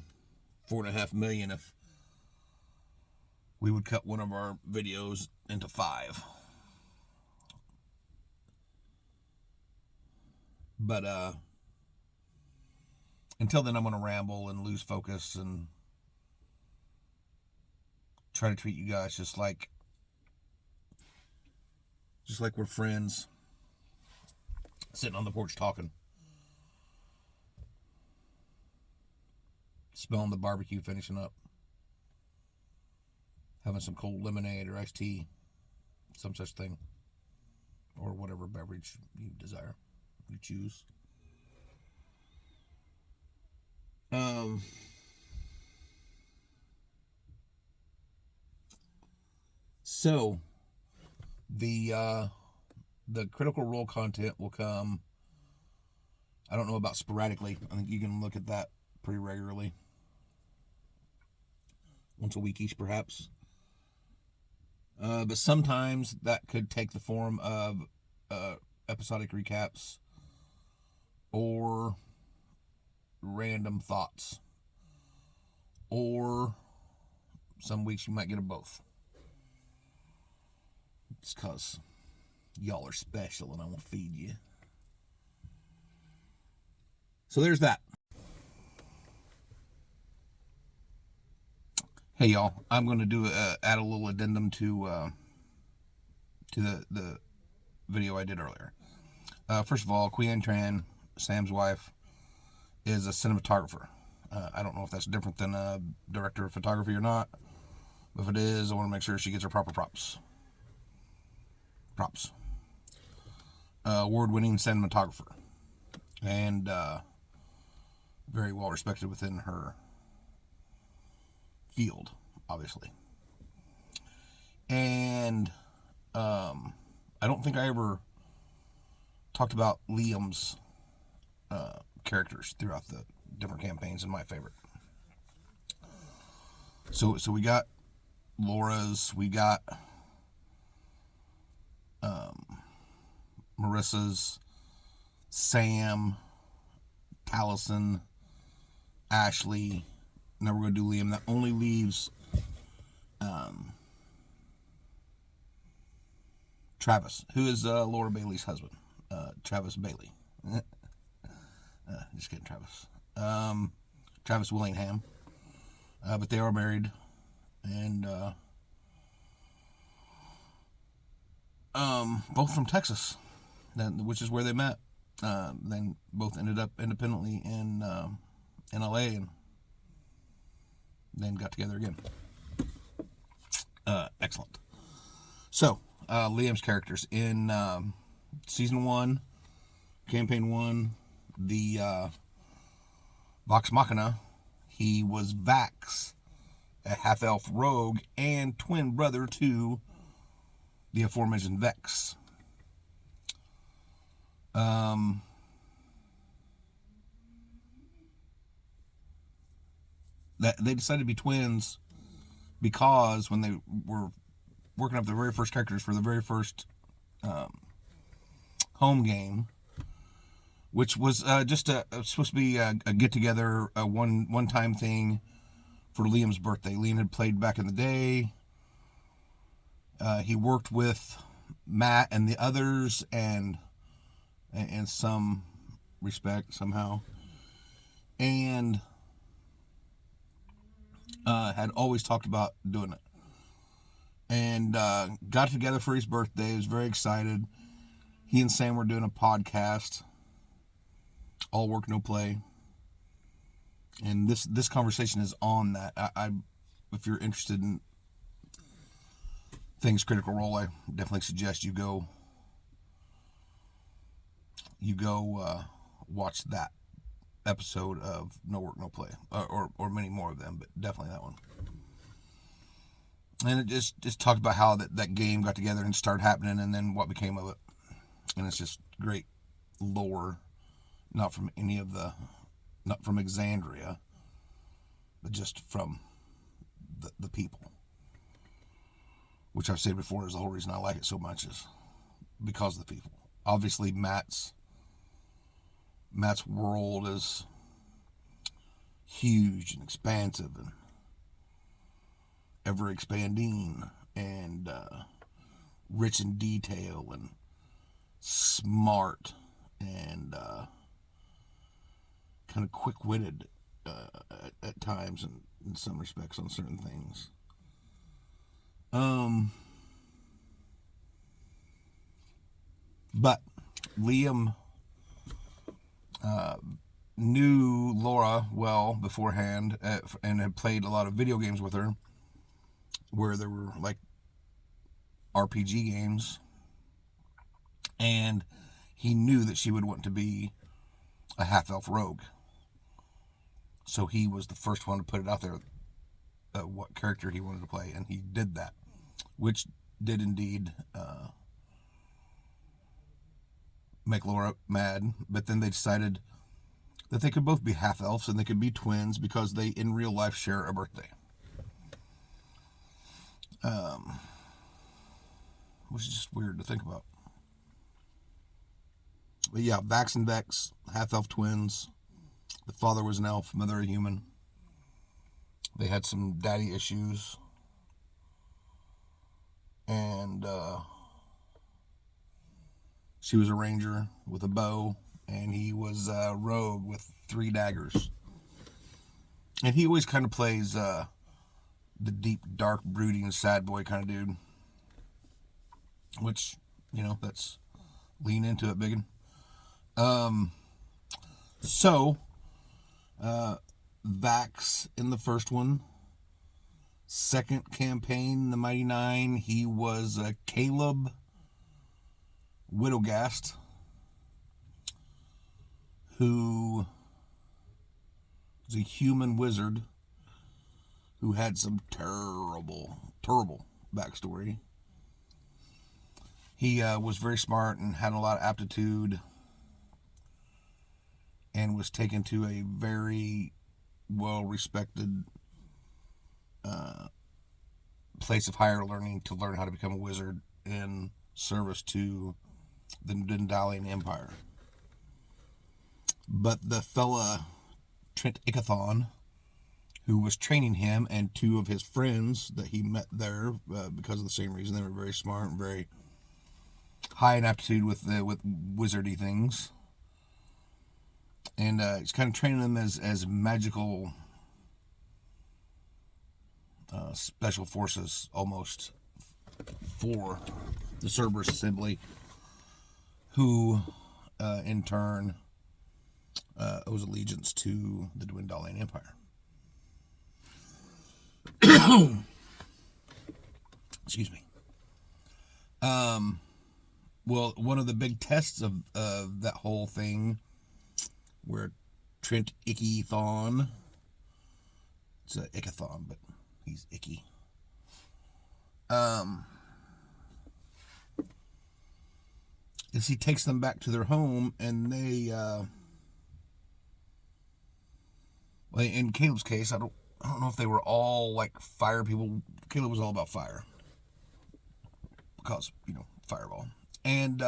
4.5 million if we would cut one of our videos into 5. But until then, I'm going to ramble and lose focus and try to treat you guys just like we're friends sitting on the porch talking, smelling the barbecue, finishing up, having some cold lemonade or iced tea, some such thing, or whatever beverage you desire, you choose. So the Critical Role content will come, I don't know about sporadically. I think you can look at that pretty regularly, once a week each perhaps. But sometimes that could take the form of episodic recaps or random thoughts, or some weeks you might get a both. It's because y'all are special and I will feed you. So there's that. Hey y'all, I'm going to do add a little addendum to the video I did earlier. First of all, Queen Tran, Sam's wife, is a cinematographer. I don't know if that's different than a director of photography or not. But if it is, I want to make sure she gets her proper props. Award-winning cinematographer. And very well respected within her field, obviously. And I don't think I ever talked about Liam's characters throughout the different campaigns, and my favorite. So we got Laura's, we got Marissa's, Sam, Taliesin, Ashley. Now we're going to do Liam. That only leaves Travis, who is Laura Bailey's husband. Travis Bailey. Just kidding, Travis. Travis Willingham. But they are married. And both from Texas, which is where they met. Then both ended up independently in LA, and then got together again. Excellent. So, Liam's characters in season 1, campaign 1, the Vox Machina, he was Vax, a half-elf rogue and twin brother to the aforementioned Vex. that they decided to be twins because when they were working up the very first characters for the very first home game, which was just supposed to be a get together, a one time thing for Liam's birthday. Liam had played back in the day. He worked with Matt and the others, and in some respect somehow, and had always talked about doing it, and got together for his birthday. He was very excited. He and Sam were doing a podcast, All Work No Play, and this conversation is on that. I if you're interested in things Critical Role, I definitely suggest you go watch that episode of No Work No Play, or many more of them, but definitely that one. And it just talked about how that game got together and started happening, and then what became of it. And it's just great lore, not from Exandria, but just from the people. Which I've said before is the whole reason I like it so much, is because of the people. Obviously, Matt's world is huge and expansive and ever expanding, and rich in detail and smart, and kind of quick-witted at times, and in some respects on certain things. But Liam knew Laura well beforehand, and had played a lot of video games with her, where there were like RPG games, and he knew that she would want to be a half-elf rogue. So he was the first one to put it out there, what character he wanted to play, and he did that, which did indeed make Laura mad. But then they decided that they could both be half-elves and they could be twins because they, in real life, share a birthday. Which is just weird to think about. But yeah, Vax and Vex, half-elf twins. The father was an elf, mother a human. They had some daddy issues. And she was a ranger with a bow, and he was a rogue with 3 daggers. And he always kind of plays the deep, dark, brooding, sad boy kind of dude. Which, that's lean into it, biggin. So, Vax in the first one. Second campaign, the Mighty Nine, he was Caleb Widogast, who was a human wizard who had some terrible backstory. He was very smart and had a lot of aptitude, and was taken to a very well-respected place of higher learning to learn how to become a wizard in service to the Dendalian Empire. But the fella Trent Ickathon, who was training him, and 2 of his friends that he met there because of the same reason, they were very smart and very high in aptitude with wizardy things, and he's kind of training them as magical special forces, almost, for the Cerberus Assembly, who in turn owes allegiance to the Dwendalian Empire. Excuse me. Well, one of the big tests of that whole thing, where Trent Ickathon, it's a Ickathon, but he's icky. Is he takes them back to their home, and they, well, in Caleb's case, I don't I don't know if they were all like fire people. Caleb was all about fire because, fireball. And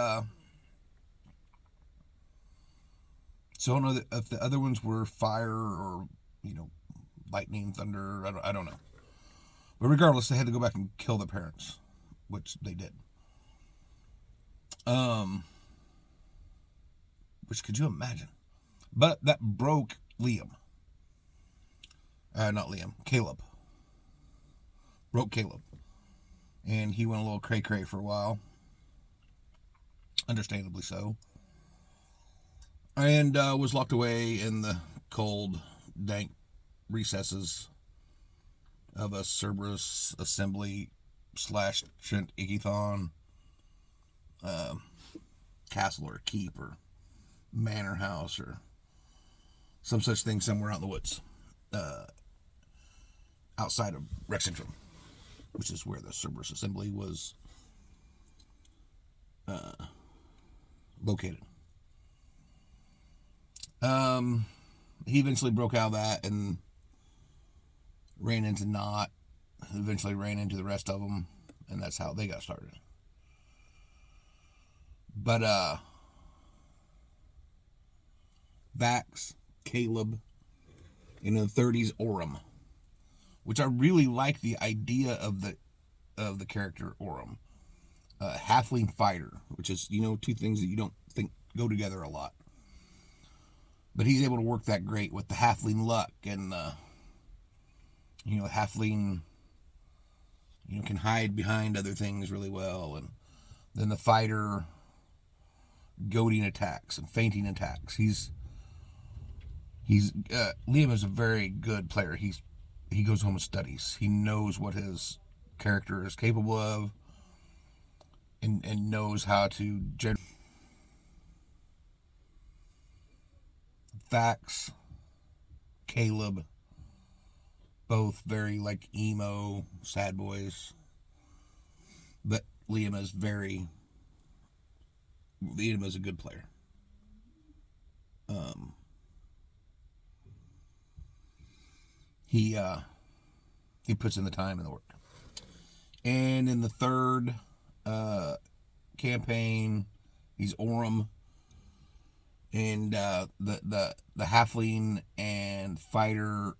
so I don't know if the other ones were fire or, you know, lightning, thunder. I don't know. But regardless, they had to go back and kill their parents, which they did. Um, which could you imagine? But that broke Liam. Not Liam, Caleb. Broke Caleb. And he went a little cray cray for a while. Understandably so. And was locked away in the cold, dank recesses of a Cerberus assembly slash Trent Ickython castle or keep or manor house or some such thing somewhere out in the woods outside of Rexington, which is where the Cerberus assembly was located. He eventually broke out of that and ran into Knot, eventually ran into the rest of them, and that's how they got started. But Vax, Caleb, in the 30s, Orem, which I really like the idea of the character Orem, halfling fighter, which is, two things that you don't think go together a lot. But he's able to work that great with the halfling luck and halfling can hide behind other things really well, and then the fighter goading attacks and fainting attacks. He's Liam is a very good player. He goes home and studies. He knows what his character is capable of, and knows how to Fax, Caleb, both very like emo sad boys, but Liam is a good player. He puts in the time and the work. And in the third campaign, he's Orem, and the halfling and fighter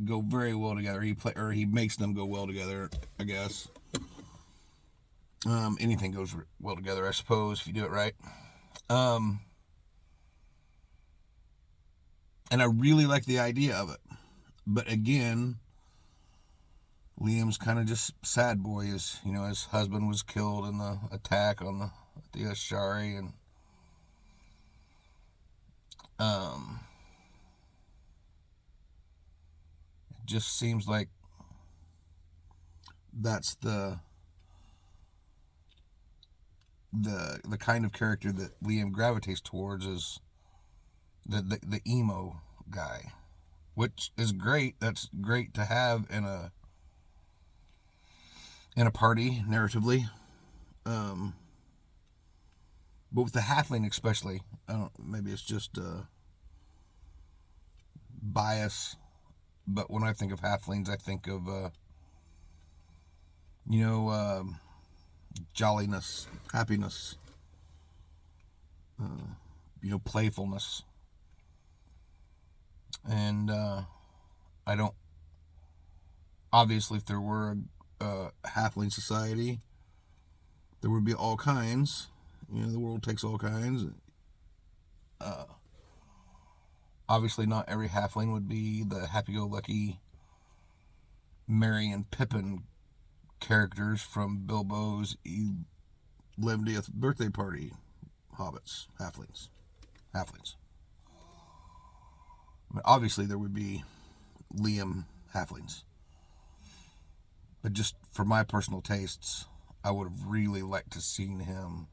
go very well together. He makes them go well together, I guess. Anything goes well together, I suppose, if you do it right. And I really like the idea of it. But again, Liam's kind of just sad boy. His husband was killed in the attack on the Ashari, and it just seems like that's the kind of character that Liam gravitates towards is the emo guy, which is great. That's great to have in a party narratively. But with the halfling especially, maybe it's just bias, but when I think of halflings, I think of jolliness, happiness, playfulness, and I don't. Obviously, if there were a halfling society, there would be all kinds. The world takes all kinds. Obviously, not every halfling would be the happy-go-lucky Merry and Pippin characters from Bilbo's 11th birthday party. Hobbits, halflings. Obviously, there would be Liam halflings. But just for my personal tastes, I would have really liked to seen him.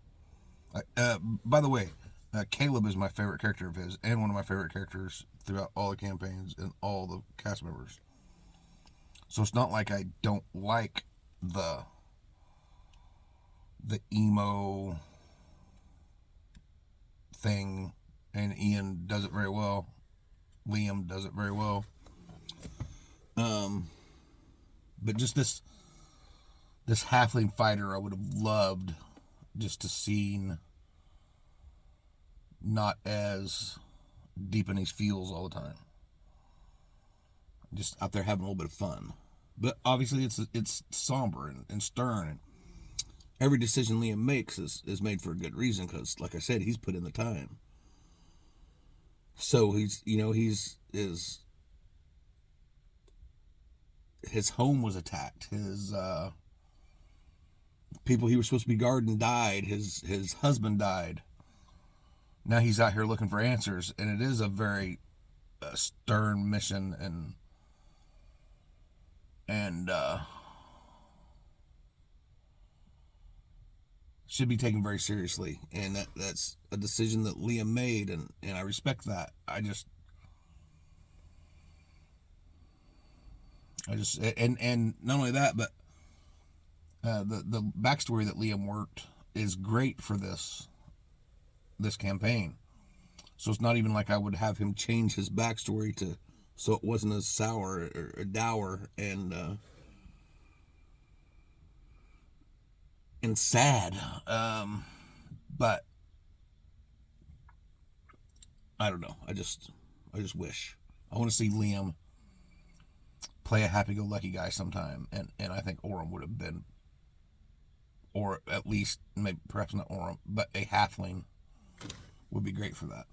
By the way, Caleb is my favorite character of his, and one of my favorite characters throughout all the campaigns and all the cast members. So it's not like I don't like the emo thing, and Ian does it very well. Liam does it very well. Um, but just this halfling fighter, I would have loved just to seen not as deep in his feels all the time, just out there having a little bit of fun. But obviously, it's somber and stern, and every decision Liam makes is made for a good reason because, like I said, he's put in the time. So his home was attacked. His people he was supposed to be guarding died. His husband died. Now he's out here looking for answers, and it is a very stern mission, and should be taken very seriously. And that's a decision that Liam made, and I respect that. I just and not only that, but the backstory that Liam worked is great for this campaign. So it's not even like I would have him change his backstory to so it wasn't as sour or dour and sad. But I don't know. I just wish I want to see Liam play a happy-go-lucky guy sometime, and I think Orem would have been, or at least maybe perhaps not Orem, but a halfling would be great for that.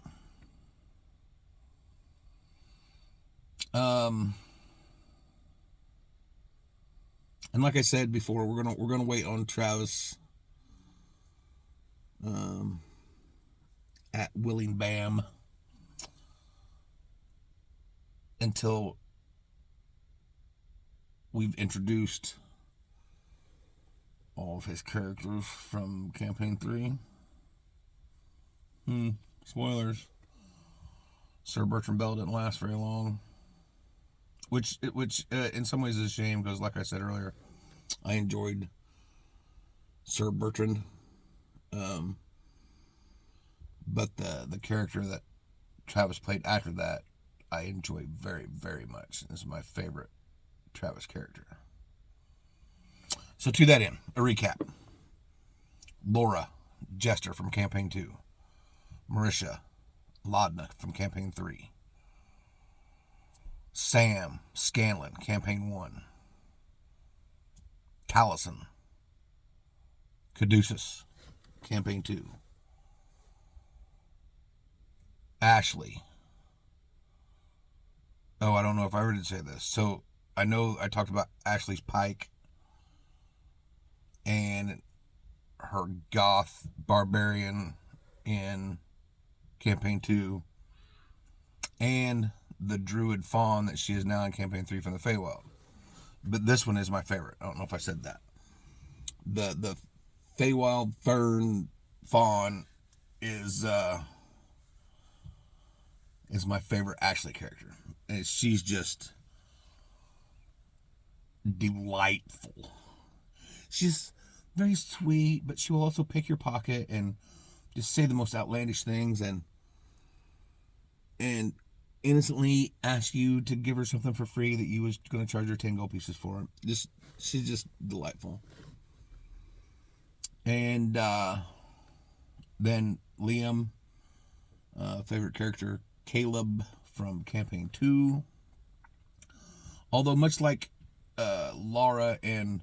Um, and like I said before, we're gonna wait on Travis um, at Willing Bam until we've introduced all of his characters from campaign 3. Spoilers. Sir Bertrand Bell didn't last very long, which in some ways is a shame because, like I said earlier, I enjoyed Sir Bertrand, um, but the character that Travis played after that, I enjoy very, very much. This is my favorite Travis character. So to that end, a recap. Laura Jester from Campaign 2. Marisha Lodna from Campaign 3. Sam Scanlon, Campaign 1. Callison Caduceus, Campaign 2. Ashley. Oh, I don't know if I already say this. So I know I talked about Ashley's Pike and her goth barbarian in Campaign 2 and the druid fawn that she is now in Campaign 3 from the Feywild. But this one is my favorite. I don't know if I said that. The Feywild Fern fawn is my favorite Ashley character. And she's just delightful. She's very sweet, but she will also pick your pocket and just say the most outlandish things and innocently ask you to give her something for free that you was going to charge her 10 gold pieces for. She's just delightful. And then Liam, favorite character, Caleb from Campaign 2. Although much like Laura and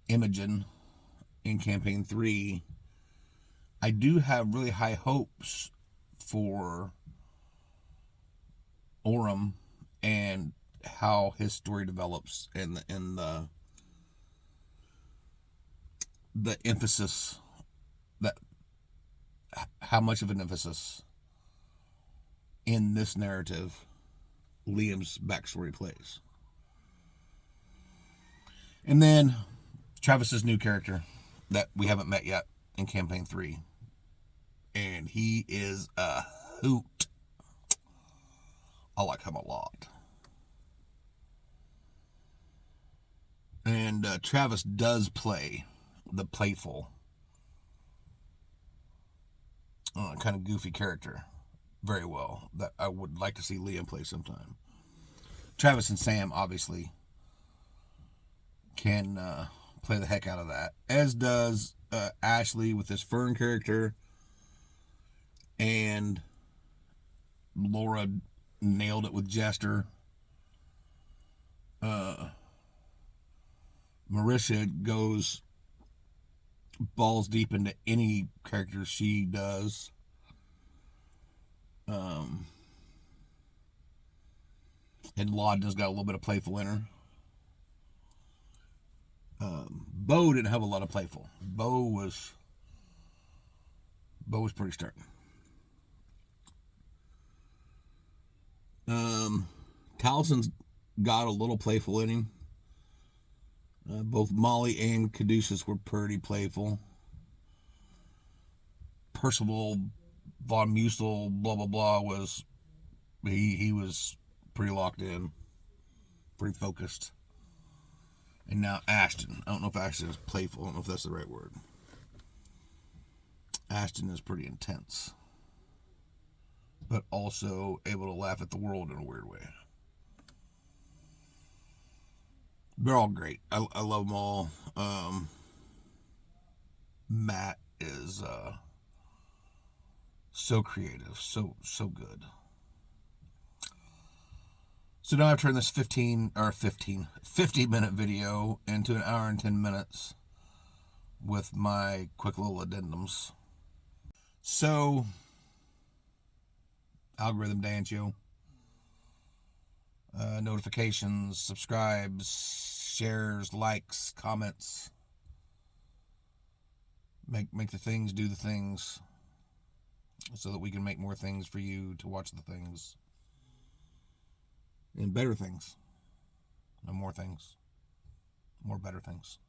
Imogen in Campaign 3, I do have really high hopes for Orem and how his story develops and the emphasis that how much of an emphasis in this narrative Liam's backstory plays. And then Travis's new character that we haven't met yet in Campaign 3. And he is a hoot. I like him a lot. And Travis does play the playful, kind of goofy character very well that I would like to see Liam play sometime. Travis and Sam obviously can play the heck out of that, as does Ashley with his Fern character, and Laura nailed it with Jester. Marisha goes balls deep into any character she does. And Laudna's got a little bit of playful in her. Bo didn't have a lot of playful. Bo was pretty stern. Towson's got a little playful in him. Both Molly and Caduceus were pretty playful. Percival von Musel, blah blah blah, was he was pretty locked in, pretty focused. And now Ashton. I don't know if Ashton is playful. I don't know if that's the right word. Ashton is pretty intense, but also able to laugh at the world in a weird way. They're all great. I love them all. Matt is so creative, so good. So now I've turned this 50-minute video into an hour and 10 minutes with my quick little addendums. So, algorithm dance, yo. Notifications, subscribes, shares, likes, comments. Make the things do the things, so that we can make more things for you to watch the things. And better things. And more things. More better things.